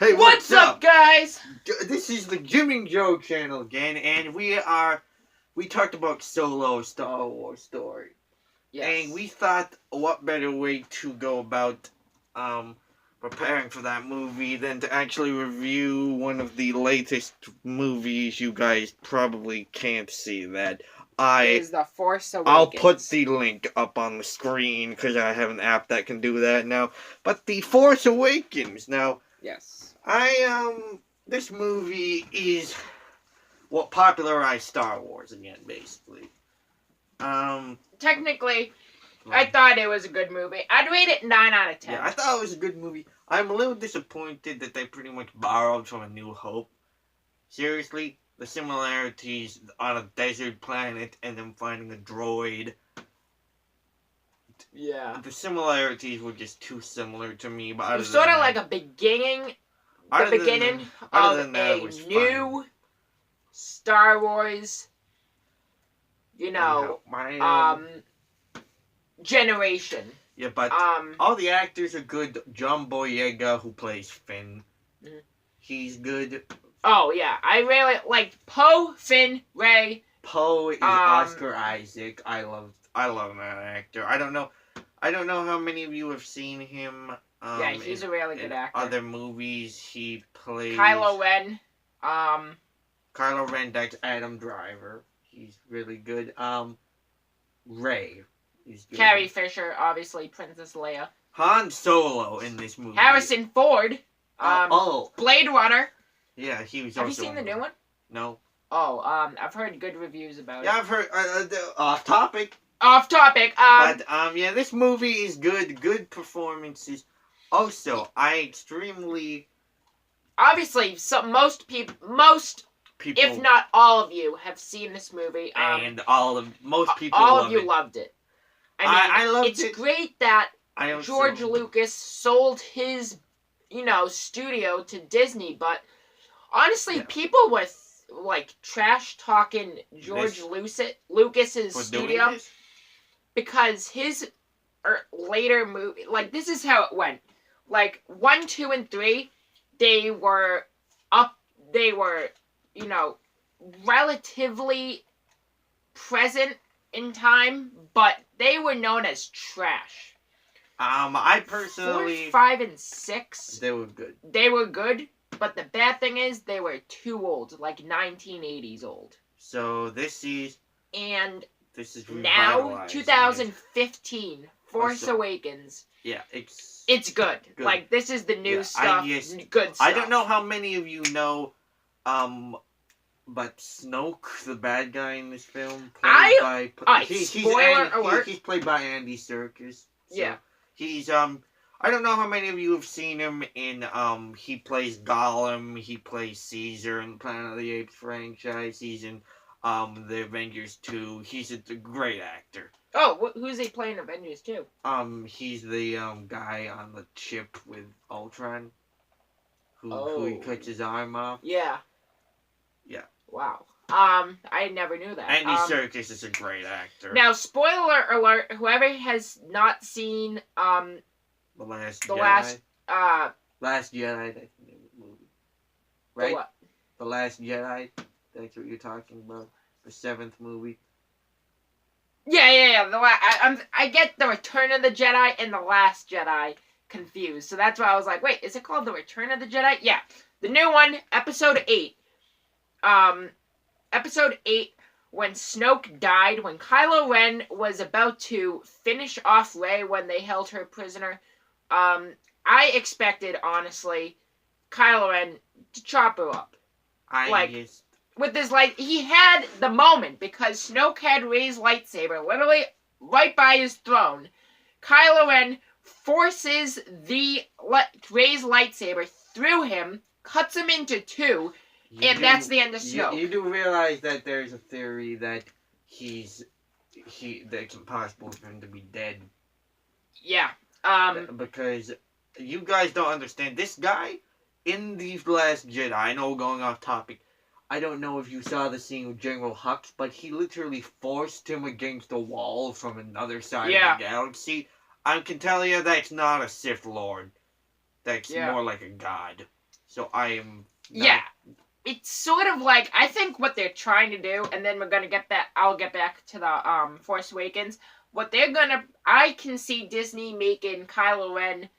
Hey, What's up, guys? This is the Jim and Joe channel again, and we talked about Solo, Star Wars story. Yes. And we thought, what better way to go about preparing for that movie than to actually review one of the latest movies you guys probably can't see that. Is The Force Awakens. I'll put the link up on the screen because I have an app that can do that now. But The Force Awakens. Now, yes. This movie is what popularized Star Wars again, basically. Technically, I thought it was a good movie. I'd rate it 9 out of 10. Yeah, I thought it was a good movie. I'm a little disappointed that they pretty much borrowed from A New Hope. Seriously, the similarities on a desert planet and them finding a droid. Yeah. The similarities were just too similar to me. But it was sort of like a beginning. The beginning of a new Star Wars, generation. Yeah, but all the actors are good. John Boyega, who plays Finn, he's good. Oh yeah, I really like Poe, Finn, Rey. Poe is Oscar Isaac. I love that actor. I don't know how many of you have seen him. Yeah, he's a really good actor. Other movies he plays. Kylo Ren. Kylo Ren, that's Adam Driver. He's really good. Rey. He's good. Carrie Fisher, obviously Princess Leia. Han Solo in this movie. Harrison Ford. Blade Runner. Yeah, he was. Have you seen the new one? No. Oh, I've heard good reviews about it. Yeah, I've heard. Off topic. Off topic. Yeah, this movie is good. Good performances. Also, obviously, most people, if not all of you, have seen this movie. And most people loved it. I mean, loved it. It's great that George Lucas sold his, studio to Disney, but honestly, people were trash talking George Lucas's studio because his later movie, this is how it went. 1, 2, and 3, they were relatively present in time, but they were known as trash. I personally 4, 5, and 6. They were good. They were good, but the bad thing is they were too old, 1980s old. So this is now 2015 Force Awakens. Yeah, it's good. This is the new stuff. Good stuff. I don't know how many of you know, but Snoke, the bad guy in this film, spoiler alert. He's played by Andy Serkis. So yeah. He's I don't know how many of you have seen him in he plays Gollum, he plays Caesar in the Planet of the Apes franchise. He's in the Avengers 2. He's a great actor. Oh, who's he playing Avengers 2? He's the guy on the ship with Ultron, who he cuts his arm off. Yeah. Yeah. Wow. I never knew that. Andy Serkis is a great actor. Now, spoiler alert: whoever has not seen The Last Jedi, that's the movie, right? The what? The Last Jedi. That's what you're talking about. The 7th movie. Yeah. I get the Return of the Jedi and the Last Jedi confused. So that's why I was like, wait, is it called the Return of the Jedi? Yeah, the new one, Episode 8. Episode 8, when Snoke died, when Kylo Ren was about to finish off Rey when they held her prisoner, I expected, honestly, Kylo Ren to chop her up. With his he had the moment, because Snoke had Rey's lightsaber literally right by his throne. Kylo Ren forces Rey's lightsaber through him, cuts him into 2, that's the end of Snoke. You do realize that there's a theory that that it's impossible for him to be dead. Yeah. Because you guys don't understand. This guy in The Last Jedi, I know going off topic, I don't know if you saw the scene with General Hux, but he literally forced him against a wall from another side of the galaxy. I can tell you that's not a Sith Lord. That's more like a god. So I am. Yeah. It's sort of like, I think what they're trying to do, and then we're gonna get that. I'll get back to the Force Awakens. What they're gonna, I can see Disney making Kylo Ren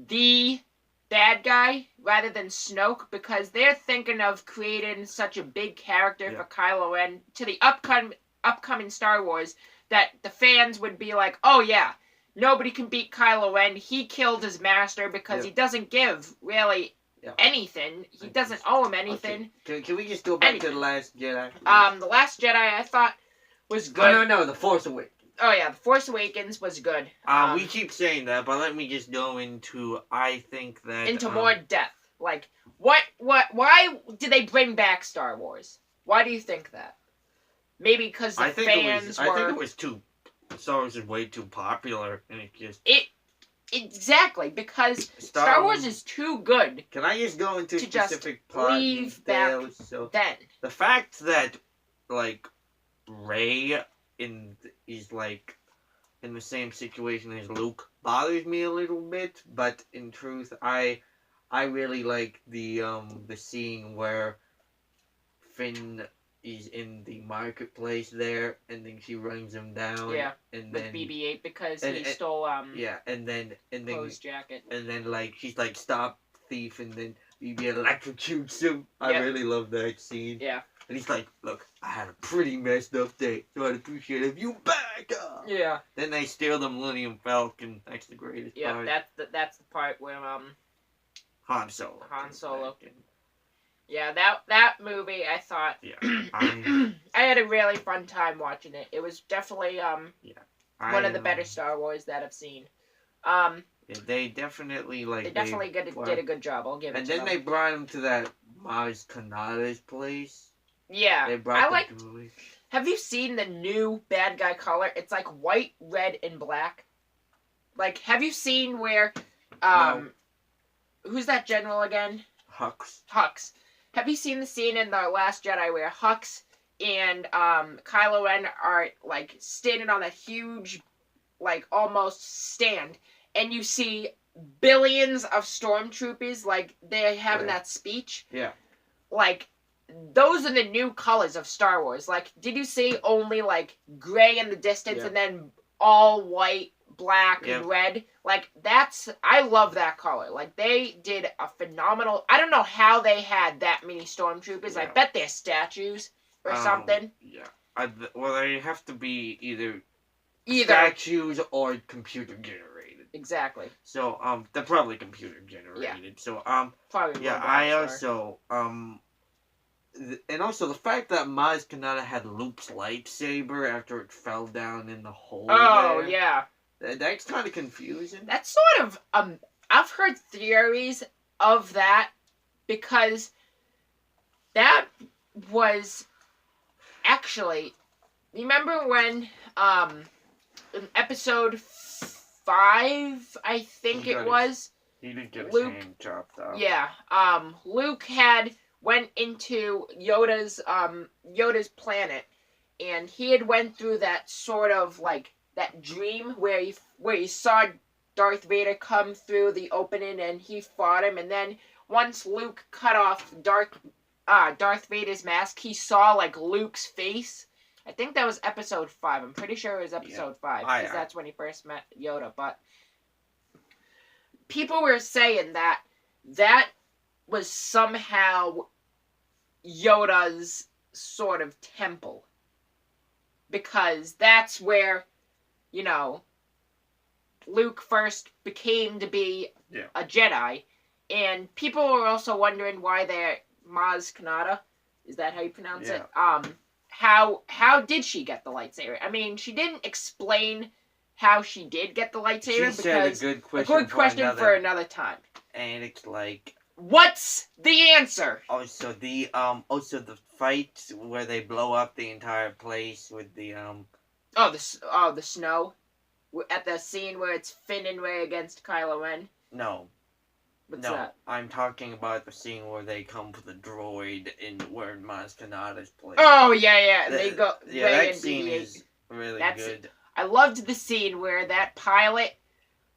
the bad guy rather than Snoke, because they're thinking of creating such a big character for Kylo Ren to the upcoming Star Wars that the fans would be like, oh yeah, nobody can beat Kylo Ren. He killed his master because he doesn't give really anything. He doesn't owe him anything. Okay. Can we just go back to The Last Jedi? The Last Jedi I thought was good. No, The Force Awakens. Oh yeah, The Force Awakens was good. We keep saying that, but let me just go into, I think that... Into more depth. Like, why did they bring back Star Wars? Why do you think that? Maybe because the fans were... I think it was too... Star Wars is way too popular, and it just... Exactly, because Star Wars is too good. Can I just go into specific plot details? So then. The fact that, like, Rey is like in the same situation as Luke bothers me a little bit, but in truth, I really like the scene where Finn is in the marketplace there, and then she runs him down. Yeah, and with then BB-8 because he stole and then Poe's jacket. And then like she's like, stop thief, and then BB-8 electrocutes him. I really love that scene. Yeah. And he's like, look, I had a pretty messed up day, so I'd appreciate it if you back up. Yeah. Then they steal the Millennium Falcon. That's the greatest part. Yeah, that's the part where Han Solo. Yeah, that movie I thought. Yeah. I had a really fun time watching it. It was definitely one of the better Star Wars that I've seen. Yeah, they definitely did a good job. I'll give it. And to then them. they brought him to that Maz Kanata's place. Yeah, Have you seen the new bad guy color? It's like white, red, and black. Like, have you seen where, No. Who's that general again? Hux. Have you seen the scene in The Last Jedi where Hux and Kylo Ren are like standing on a huge, like almost stand, and you see billions of stormtroopers, like they're having that speech. Yeah. Like, those are the new colors of Star Wars. Like, did you see only, like, gray in the distance and then all white, black, and red? Like, I love that color. Like, they did a phenomenal... I don't know how they had that many stormtroopers. I bet they're statues or something. Yeah. Well, they have to be either statues or computer generated. Exactly. So, they're probably computer generated. Yeah. So, probably. Yeah, I also, and also the fact that Maz Kanata had Luke's lightsaber after it fell down in the hole. Oh, there, yeah. That's kind of confusing. That's sort of, I've heard theories of that because that was actually, remember when, in episode 5, I think it was? He didn't get Luke, his hand chopped off. Yeah, Luke went into Yoda's planet, and he had went through that sort of like that dream where he saw Darth Vader come through the opening and he fought him, and then once Luke cut off Darth Vader's mask, he saw like Luke's face. I think that was episode 5. I'm pretty sure it was episode 5 because that's when he first met Yoda. But people were saying that was somehow Yoda's sort of temple, because that's where, Luke first became to be a Jedi, and people were also wondering why they're Maz Kanata. Is that how you pronounce it? How did she get the lightsaber? I mean, she didn't explain how she did get the lightsaber. She said a good question for another time. And it's like, what's the answer? Also the fight where they blow up the entire place with the the snow, at the scene where it's Finn and Rey against Kylo Ren. No. What's that? I'm talking about the scene where they come for the droid where Maz Kanata's place. Oh yeah. They go. Yeah, that scene is really good. I loved the scene where that pilot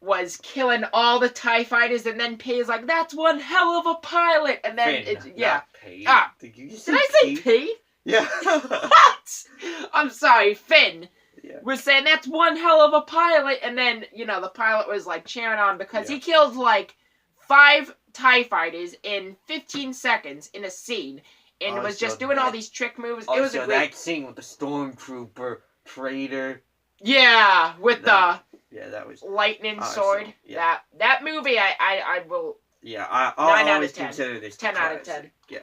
was killing all the TIE fighters, and then P is like, "That's one hell of a pilot," and then Finn, yeah. not P. Did you Did I say P? Yeah. What? I'm sorry, Finn. Yeah. Was saying that's one hell of a pilot, and then the pilot was like cheering on because he killed like 5 TIE fighters in 15 seconds in a scene, and was just doing all these trick moves. It was a great that scene with the stormtrooper traitor. Yeah, with that was lightning sword. Yeah. That movie, I will. Yeah, I'll always 10. consider this 10 classic. out of 10. Yeah,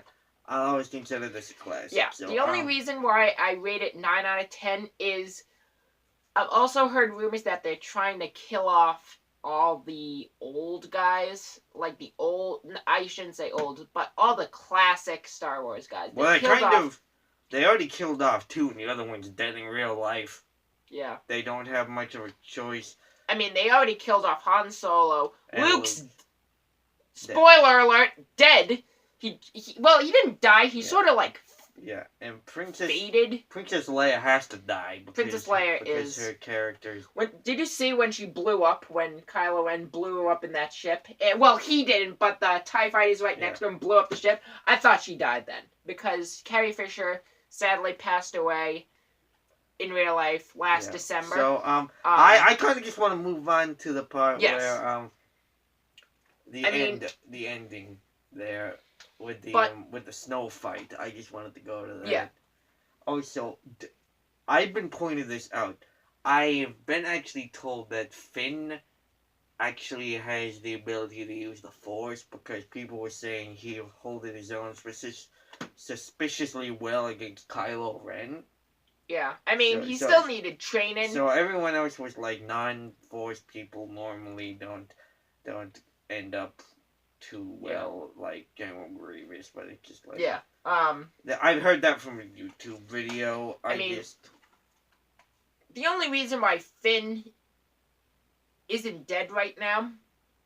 I'll always consider this a classic. Yeah, so, the only reason why I rate it 9 out of 10 is I've also heard rumors that they're trying to kill off all the old guys, like the old. I shouldn't say old, but all the classic Star Wars guys. Well, they already killed off 2, and the other one's dead in real life. Yeah. They don't have much of a choice. I mean, they already killed off Han Solo. And Luke's, spoiler alert, dead. He didn't die. He sort of like and Princess Leia has to die because her character. Did you see when she blew up, when Kylo Ren blew her up in that ship? Well, he didn't, but the TIE fighters right next to him blew up the ship. I thought she died then because Carrie Fisher sadly passed away in real life last December. So I kind of just want to move on to the part where the ending there with the snow fight. I just wanted to go to that. Yeah. Also, I've been pointing this out. I've been actually told that Finn actually has the ability to use the Force because people were saying he holding his own suspiciously well against Kylo Ren. Yeah, I mean, he still needed training. So everyone else was like non-Force people normally don't end up too well like General Grievous, but it's just like I've heard that from a YouTube video. The only reason why Finn isn't dead right now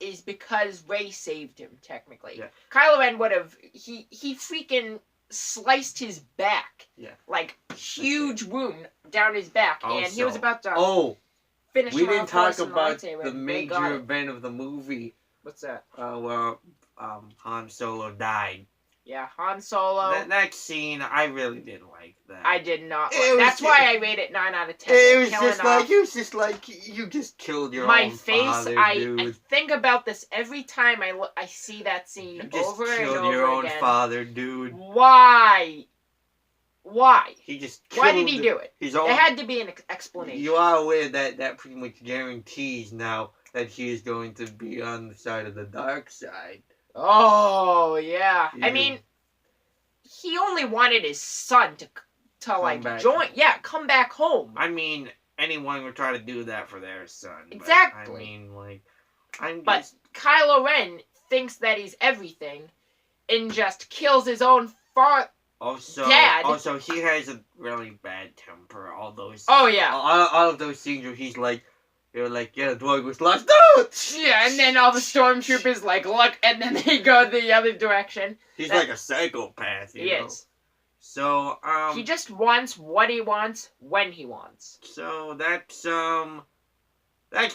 is because Rey saved him. Technically, Kylo Ren would have he freaking sliced his back. Like, huge wound down his back. And he was about to finish him off. We didn't talk about the major event of the movie. What's that? Where Han Solo died. Yeah, Han Solo. That scene, I really didn't like that. I did not. That's why I rate it 9 out of 10. It was just like you just killed your own father, dude. I think about this every time I see that scene over and over again. You just killed your own father, dude. Why? He just Why did he do it? There had to be an explanation. You are aware that pretty much guarantees now that he is going to be on the side of the dark side. Oh, yeah. I mean, he only wanted his son to like join. Yeah, come back home. I mean, anyone would try to do that for their son. Exactly. But Kylo Ren thinks that he's everything and just kills his own dad. Also, he has a really bad temper. All those. Oh, yeah. All of those scenes where he's like, the dwarf was lost. Yeah, and then all the stormtroopers look, and then they go the other direction. He's like a psychopath, you know? Is. So, he just wants what he wants when he wants. So, that's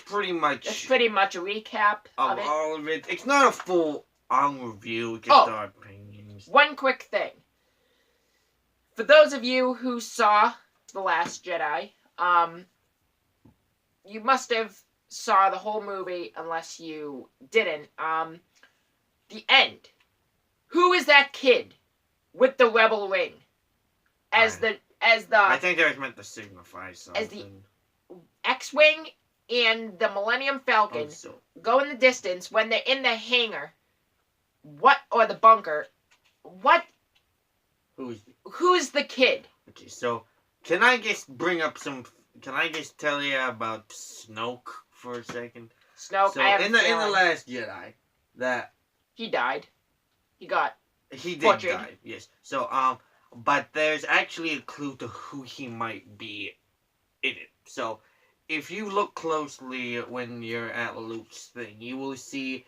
pretty much... That's pretty much a recap of it. All of it. It's not a full-on review, just our opinions. One quick thing. For those of you who saw The Last Jedi, you must have saw the whole movie unless you didn't. The end. Who is that kid with the rebel ring? I think that was meant to signify something. As the X-Wing and the Millennium Falcon go in the distance when they're in the hangar. Or the bunker. Who's the kid? Okay, so can I just tell you about Snoke for a second? Snoke, so in the Last Jedi, that he died. He did die, yes. So but there's actually a clue to who he might be in it. So if you look closely when you're at Luke's thing, you will see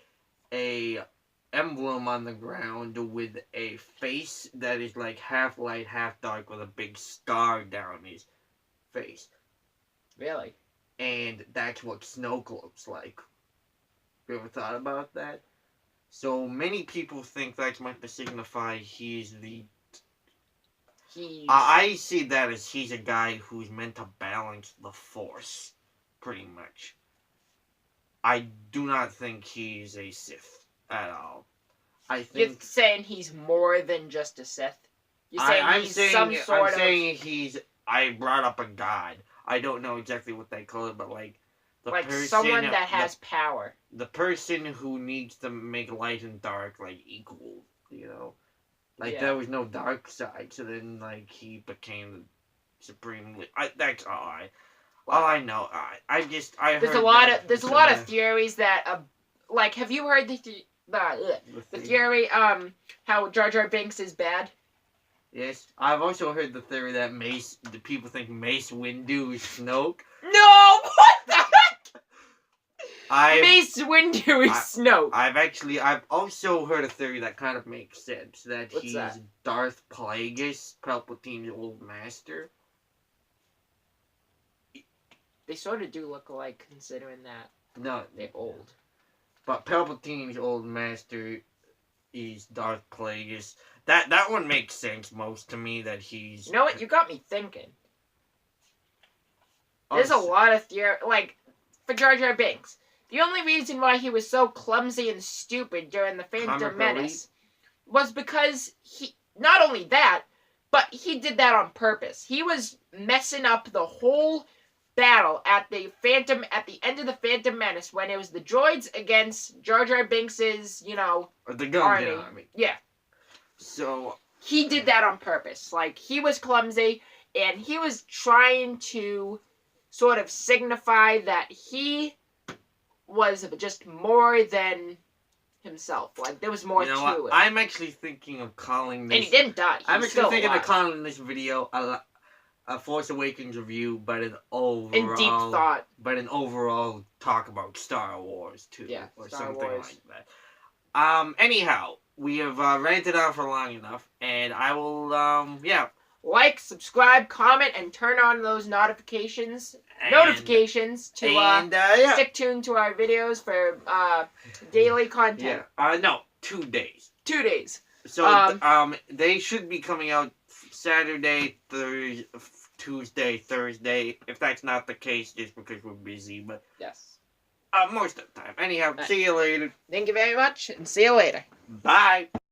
a emblem on the ground with a face that is like half light, half dark, with a big scar down his face. Really? And that's what Snoke looks like. You ever thought about that? So many people think that's meant to signify he's the. I see that as he's a guy who's meant to balance the Force, pretty much. I do not think he's a Sith at all. I think you're saying he's more than just a Sith. You're saying I'm he's saying, some sort I'm of. saying he's. I brought up a god. I don't know exactly what they call it, but like the like person, someone that has power. The person who needs to make light and dark like equal. You know, like there was no dark side, so then like he became the supreme. That's all I know. There's a lot of theories that like have you heard the theory how Jar Jar Binks is bad? Yes, I've also heard the theory that the people think Mace Windu is Snoke. No, what the heck? Mace Windu is Snoke. I've also heard a theory that kind of makes sense, that he's Darth Plagueis, Palpatine's old master. They sort of do look alike, considering that No, they're old. But Palpatine's old master is Darth Plagueis. That one makes sense most to me, that he's... You know what? You got me thinking. There's a lot of theory, like, for Jar Jar Binks. The only reason why he was so clumsy and stupid during the Phantom Menace was because he... Not only that, but he did that on purpose. He was messing up the whole battle at the end of the Phantom Menace, when it was the droids against Jar Jar Binks's, the Gungan army. Yeah. So he did that on purpose. Like, he was clumsy, and he was trying to sort of signify that he was just more than himself. Like, there was more to it. I'm actually thinking of calling this... And he didn't die. I'm actually thinking of calling this video a Force Awakens review, but an overall... In deep thought. But an overall talk about Star Wars, too. Yeah, or Star something Wars. like that. Anyhow, we have ranted on for long enough, and I will, like, subscribe, comment, and turn on those notifications to stick tuned to our videos for daily content. Yeah. No, 2 days. 2 days. So they should be coming out Saturday, Tuesday, Thursday. If that's not the case, just because we're busy, but yes, most of the time. Anyhow, see you later. Thank you very much, and see you later. Bye.